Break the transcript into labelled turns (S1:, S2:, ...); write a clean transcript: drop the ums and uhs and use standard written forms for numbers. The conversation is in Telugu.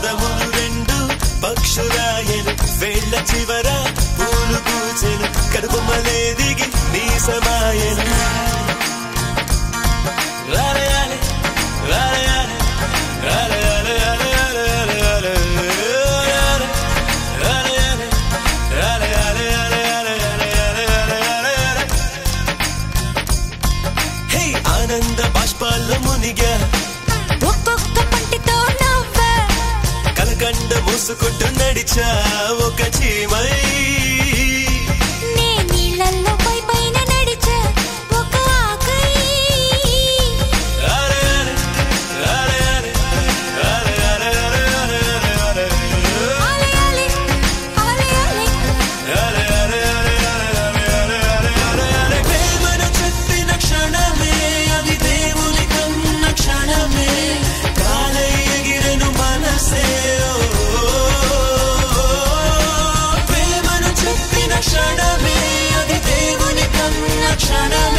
S1: పదములు రెండు పక్షురాయలు వేళ్ల చివర పూలు పూచెలు కడుపుమలే దిగి నీ సమాయలు రాలయాలి రాలయాలి రాలయాలి ఆనంద బాష్పాల్లో మునిగా
S2: ఒక్కొక్క పంటితో నవ్వా
S1: కలకండ మూసుకుంటూ నడిచా ఒక చీమై
S2: నే నీళ్ళల్లో పైన నడిచా ఒక ఆకై
S1: ప్రేమను చెప్పిన క్షణమే అది దేవుని కన్న క్షణమే కాలై ఎగిరెను మనసే ప్రేమను చెప్పిన క్షణమే అది దేవుని కన్న క్షణమే